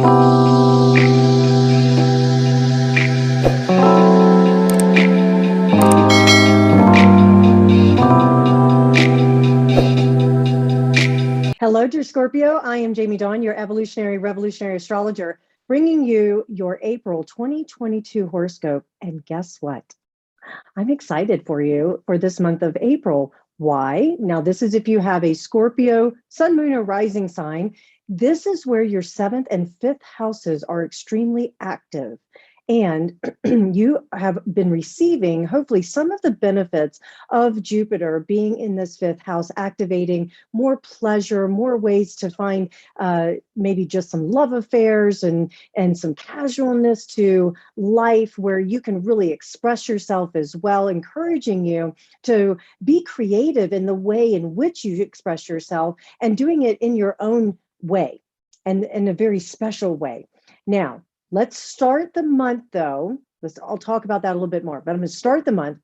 Hello, dear Scorpio. I am Jamie Dawn, your evolutionary revolutionary astrologer, bringing you your April 2022 horoscope. And guess what? I'm excited for you for this month of April. Why? Now, this is if you have a Scorpio, sun, moon, or rising sign. This is where your seventh and fifth houses are extremely active. And you have been receiving, hopefully, some of the benefits of Jupiter being in this fifth house, activating more pleasure, more ways to find maybe just some love affairs and some casualness to life where you can really express yourself as well, encouraging you to be creative in the way in which you express yourself and doing it in your own way and in a very special way. Now, let's start the month though. I'll talk about that a little bit more, but I'm going to start the month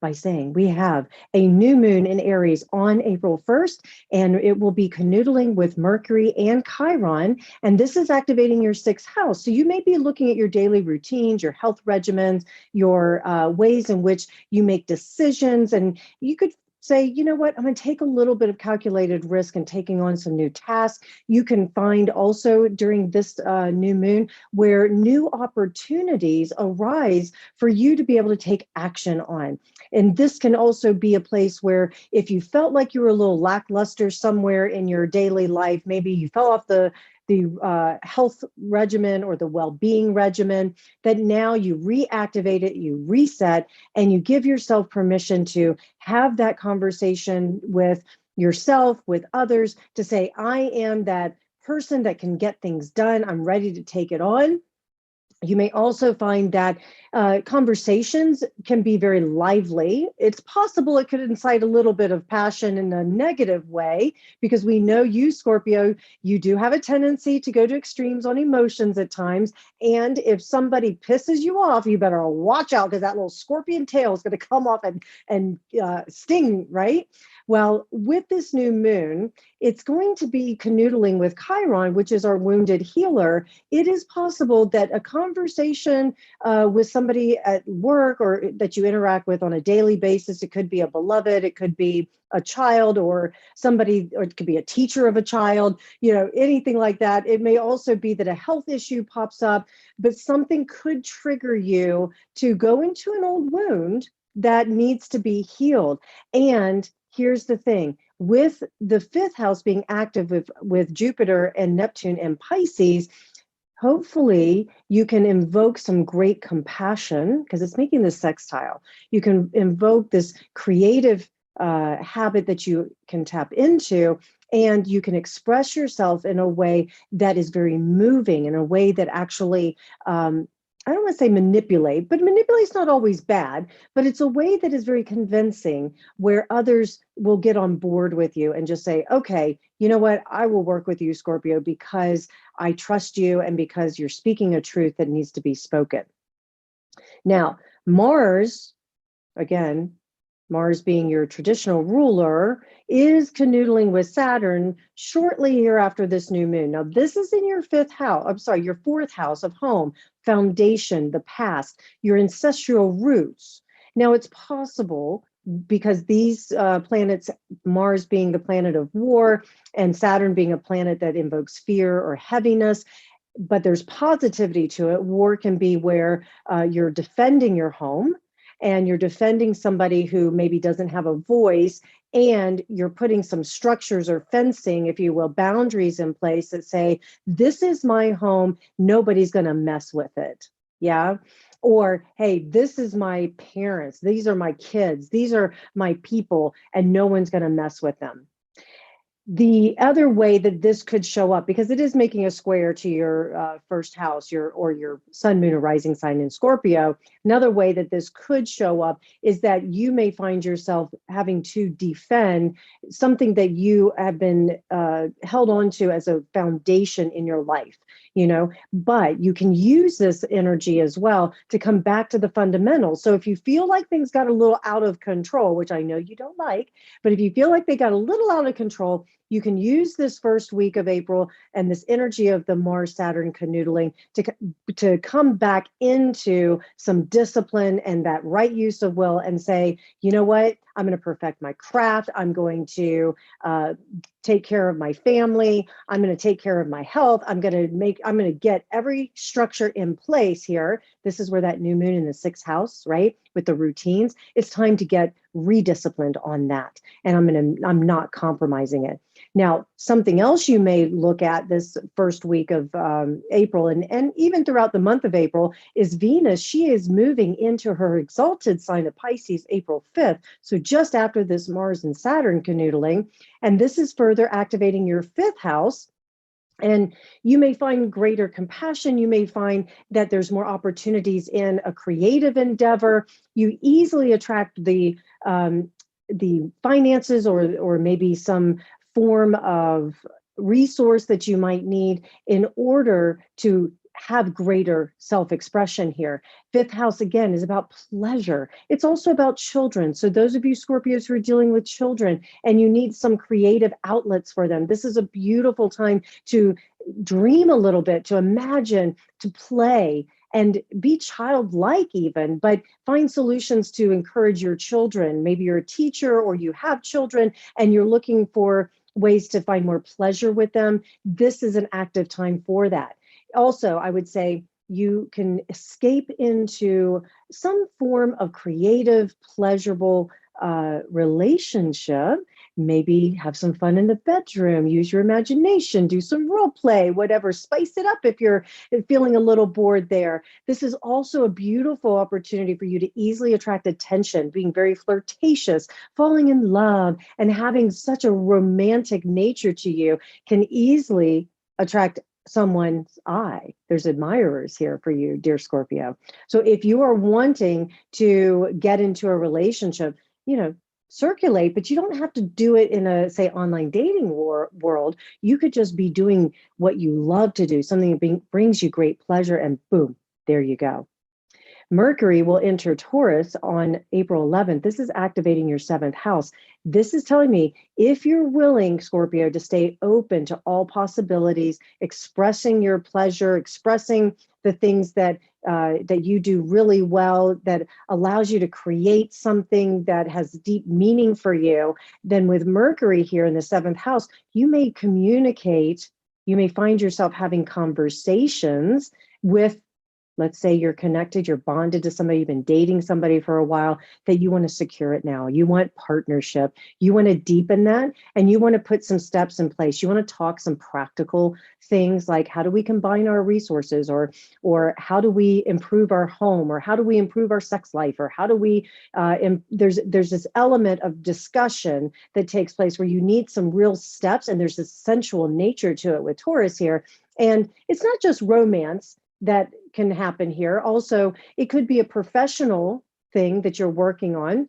by saying we have a new moon in Aries on April 1st, and it will be canoodling with Mercury and Chiron, and this is activating your sixth house. So you may be looking at your daily routines, your health regimens, your ways in which you make decisions, and you could say, you know what, I'm going to take a little bit of calculated risk and taking on some new tasks. You can find also during this new moon where new opportunities arise for you to be able to take action on. And this can also be a place where if you felt like you were a little lackluster somewhere in your daily life, maybe you fell off the health regimen or the well-being regimen, that now you reactivate it, you reset, and you give yourself permission to have that conversation with yourself, with others, to say, I am that person that can get things done. I'm ready to take it on. You may also find that conversations can be very lively. It's possible it could incite a little bit of passion in a negative way, because we know you, Scorpio, you do have a tendency to go to extremes on emotions at times. And if somebody pisses you off, you better watch out, because that little scorpion tail is going to come off and sting, right? Well, with this new moon, it's going to be canoodling with Chiron, which is our wounded healer. It is possible that a conversation with somebody at work or that you interact with on a daily basis, it could be a beloved, it could be a child or somebody, or it could be a teacher of a child, anything like that. It may also be that a health issue pops up, but something could trigger you to go into an old wound that needs to be healed. And here's the thing, with the fifth house being active with Jupiter and Neptune and Pisces, hopefully you can invoke some great compassion, because it's making this sextile. You can invoke this creative habit that you can tap into, and you can express yourself in a way that is very moving, in a way that actually I don't want to say manipulate, but manipulate's not always bad, but it's a way that is very convincing where others will get on board with you and just say, okay, you know what, I will work with you, Scorpio, because I trust you and because you're speaking a truth that needs to be spoken. Now, Mars, again, Mars being your traditional ruler, is canoodling with Saturn shortly here after this new moon. Now, this is in your your fourth house of home, foundation, the past, your ancestral roots. Now, it's possible, because these planets, Mars being the planet of war and Saturn being a planet that invokes fear or heaviness, but there's positivity to it. War can be where you're defending your home, and you're defending somebody who maybe doesn't have a voice, and you're putting some structures or fencing, if you will, boundaries in place that say, this is my home, nobody's going to mess with it. Yeah. Or, hey, this is my parents, these are my kids, these are my people, and no one's going to mess with them. The other way that this could show up, because it is making a square to your first house, your sun, moon, or rising sign in Scorpio, another way that this could show up is that you may find yourself having to defend something that you have been held on to as a foundation in your life, but you can use this energy as well to come back to the fundamentals. So if you feel like things got a little out of control, which I know you don't like, but if you feel like they got a little out of control, you can use this first week of April and this energy of the Mars Saturn canoodling to come back into some discipline and that right use of will and say, you know what, I'm going to perfect my craft. I'm going to take care of my family. I'm going to take care of my health. I'm going to get every structure in place here. This is where that new moon in the 6th house, right? With the routines, it's time to get redisciplined on that. And I'm not compromising it. Now, something else you may look at this first week of April and even throughout the month of April is Venus. She is moving into her exalted sign of Pisces April 5th. So just after this Mars and Saturn canoodling, and this is further activating your 5th house. And you may find greater compassion. You may find that there's more opportunities in a creative endeavor. You easily attract the finances or maybe some form of resource that you might need in order to have greater self-expression here. 5th house, again, is about pleasure. It's also about children. So those of you Scorpios who are dealing with children and you need some creative outlets for them, this is a beautiful time to dream a little bit, to imagine, to play, and be childlike even, but find solutions to encourage your children. Maybe you're a teacher or you have children and you're looking for ways to find more pleasure with them. This is an active time for that. Also, I would say you can escape into some form of creative, pleasurable relationship. Maybe have some fun in the bedroom, use your imagination, do some role play, whatever, spice it up if you're feeling a little bored there. This is also a beautiful opportunity for you to easily attract attention, being very flirtatious, falling in love, and having such a romantic nature to you can easily attract someone's eye. There's admirers here for you, dear Scorpio. So if you are wanting to get into a relationship, circulate, but you don't have to do it in a, say, online dating world. You could just be doing what you love to do, something that brings you great pleasure, and boom, there you go. Mercury will enter Taurus on April 11th. This is activating your 7th house. This is telling me if you're willing, Scorpio, to stay open to all possibilities, expressing your pleasure, expressing the things that you do really well, that allows you to create something that has deep meaning for you, then with Mercury here in the 7th house, you may communicate, you may find yourself having conversations with, let's say you're connected, you're bonded to somebody, you've been dating somebody for a while, that you want to secure it now. You want partnership. You want to deepen that, and you want to put some steps in place. You want to talk some practical things like, how do we combine our resources, or how do we improve our home, or how do we improve our sex life, or how do we, there's this element of discussion that takes place where you need some real steps, and there's this sensual nature to it with Taurus here. And it's not just romance that can happen here. Also, it could be a professional thing that you're working on.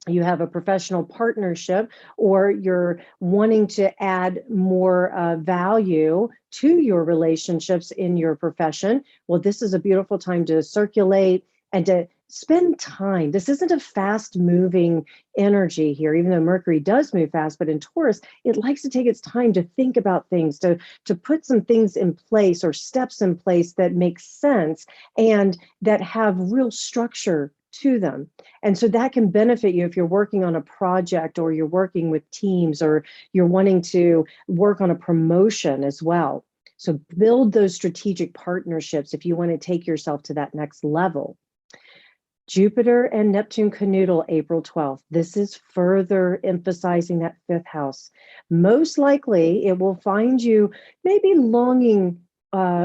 You have a professional partnership, or you're wanting to add more value to your relationships in your profession. Well, this is a beautiful time to circulate and to spend time. This isn't a fast moving energy here, even though Mercury does move fast, but in Taurus, it likes to take its time to think about things, to put some things in place or steps in place that make sense and that have real structure to them. And so that can benefit you if you're working on a project, or you're working with teams, or you're wanting to work on a promotion as well. So build those strategic partnerships if you want to take yourself to that next level. Jupiter and Neptune canoodle April 12th. This is further emphasizing that 5th house. Most likely, it will find you maybe longing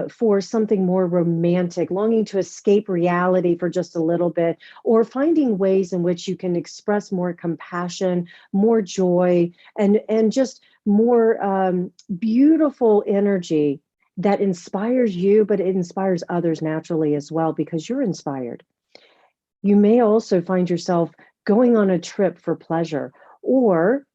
for something more romantic, longing to escape reality for just a little bit, or finding ways in which you can express more compassion, more joy, and just more beautiful energy that inspires you, but it inspires others naturally as well, because you're inspired. You may also find yourself going on a trip for pleasure, or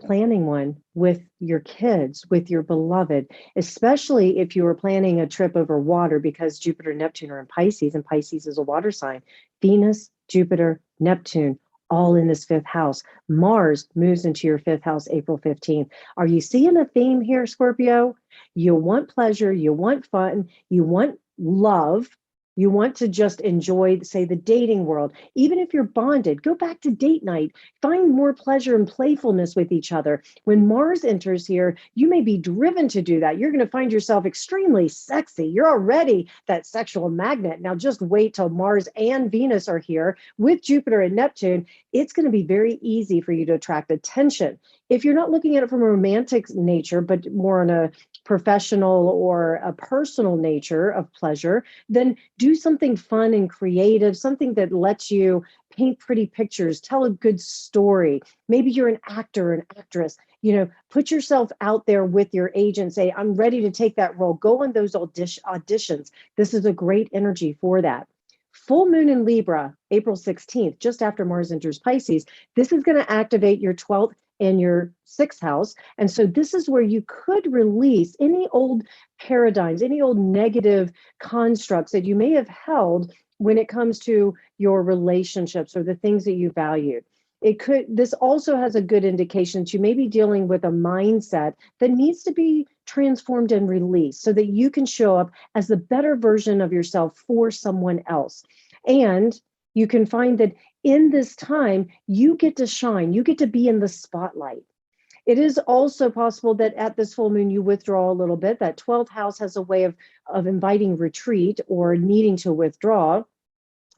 planning one with your kids, with your beloved, especially if you are planning a trip over water, because Jupiter and Neptune are in Pisces, and Pisces is a water sign. Venus, Jupiter, Neptune, all in this fifth house. Mars moves into your fifth house April 15th. Are you seeing a theme here, Scorpio? You want pleasure, you want fun, you want love, you want to just enjoy, say, the dating world. Even if you're bonded, go back to date night. Find more pleasure and playfulness with each other. When Mars enters here, you may be driven to do that. You're going to find yourself extremely sexy. You're already that sexual magnet. Now just wait till Mars and Venus are here with Jupiter and Neptune. It's going to be very easy for you to attract attention. If you're not looking at it from a romantic nature, but more on a professional or a personal nature of pleasure, then do something fun and creative, something that lets you paint pretty pictures, tell a good story. Maybe you're an actor, an actress, put yourself out there with your agent, say, I'm ready to take that role. Go on those auditions. This is a great energy for that. Full moon in Libra, April 16th, just after Mars enters Pisces. This is going to activate your 12th and your sixth house. And so this is where you could release any old paradigms, any old negative constructs that you may have held when it comes to your relationships or the things that you value. This also has a good indication that you may be dealing with a mindset that needs to be transformed and released so that you can show up as the better version of yourself for someone else. And you can find that in this time, you get to shine, you get to be in the spotlight. It is also possible that at this full moon, you withdraw a little bit. That 12th house has a way of inviting retreat or needing to withdraw.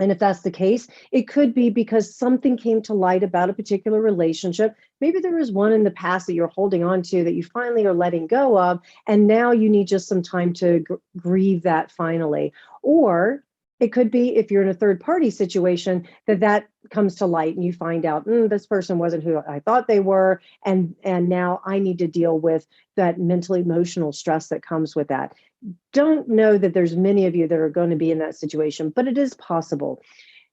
And if that's the case, it could be because something came to light about a particular relationship. Maybe there was one in the past that you're holding on to that you finally are letting go of, and now you need just some time to grieve that finally. Or it could be, if you're in a third party situation, that comes to light and you find out, this person wasn't who I thought they were. And now I need to deal with that mental, emotional stress that comes with that. Don't know that there's many of you that are going to be in that situation, but it is possible.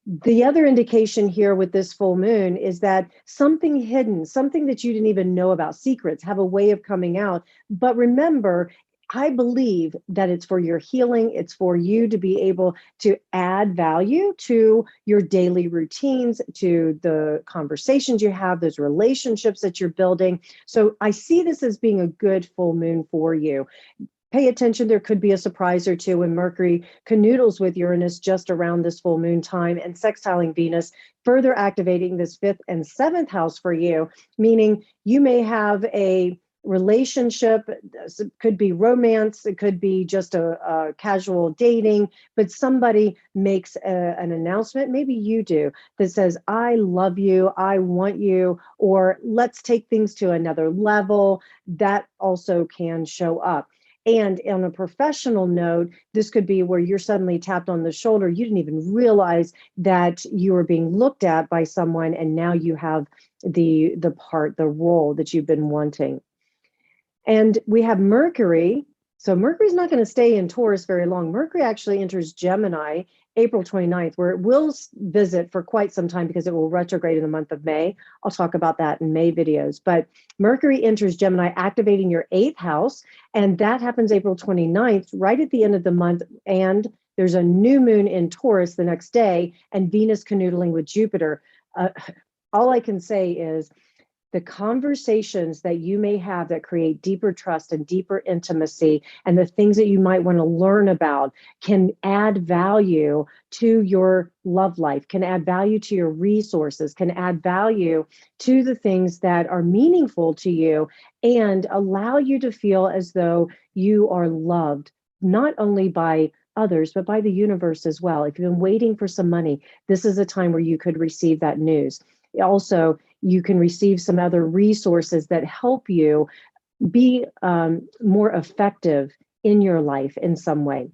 The other indication here with this full moon is that something hidden, something that you didn't even know about, secrets have a way of coming out. But remember, I believe that it's for your healing. It's for you to be able to add value to your daily routines, to the conversations you have, those relationships that you're building. So I see this as being a good full moon for you. Pay attention, there could be a surprise or two when Mercury canoodles with Uranus just around this full moon time and sextiling Venus, further activating this fifth and seventh house for you, meaning you may have a relationship, it could be romance, it could be just a casual dating, but somebody makes an announcement, maybe you do, that says, I love you, I want you, or let's take things to another level. That also can show up. And on a professional note, this could be where you're suddenly tapped on the shoulder. You didn't even realize that you were being looked at by someone, and now you have the role that you've been wanting. And we have Mercury. So Mercury's not going to stay in Taurus very long. Mercury actually enters Gemini April 29th, where it will visit for quite some time because it will retrograde in the month of May. I'll talk about that in May videos. But Mercury enters Gemini, activating your 8th house. And that happens April 29th, right at the end of the month. And there's a new moon in Taurus the next day, and Venus canoodling with Jupiter. All I can say is, the conversations that you may have that create deeper trust and deeper intimacy, and the things that you might want to learn about, can add value to your love life, can add value to your resources, can add value to the things that are meaningful to you, and allow you to feel as though you are loved, not only by others, but by the universe as well. If you've been waiting for some money, this is a time where you could receive that news. Also, you can receive some other resources that help you be more effective in your life in some way.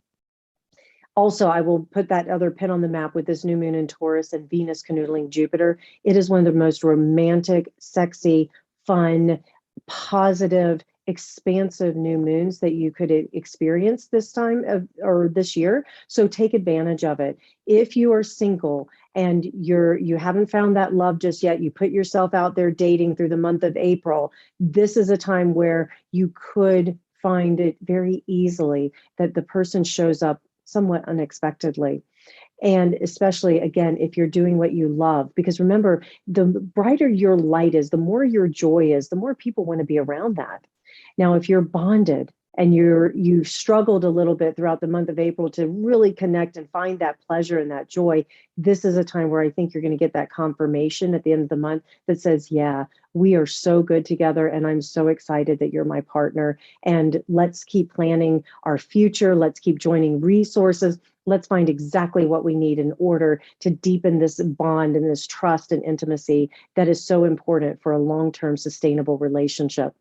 Also, I will put that other pin on the map with this new moon in Taurus and Venus canoodling Jupiter. It is one of the most romantic, sexy, fun, positive, expansive new moons that you could experience this time or this year. So take advantage of it. If you are single and you haven't found that love just yet, you put yourself out there dating through the month of April, this is a time where you could find it very easily that the person shows up somewhat unexpectedly. And especially, again, if you're doing what you love, because remember, the brighter your light is, the more your joy is, the more people want to be around that. Now, if you're bonded and you struggled a little bit throughout the month of April to really connect and find that pleasure and that joy, this is a time where I think you're going to get that confirmation at the end of the month that says, yeah, we are so good together and I'm so excited that you're my partner. And let's keep planning our future. Let's keep joining resources. Let's find exactly what we need in order to deepen this bond and this trust and intimacy that is so important for a long-term sustainable relationship.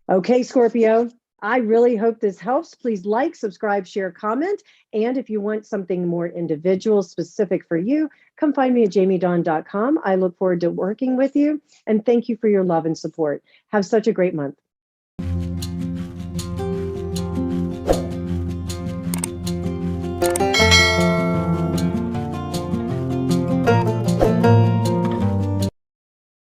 Okay, Scorpio, I really hope this helps. Please like, subscribe, share, comment. And if you want something more individual, specific for you, come find me at jamiedawn.com. I look forward to working with you. And thank you for your love and support. Have such a great month.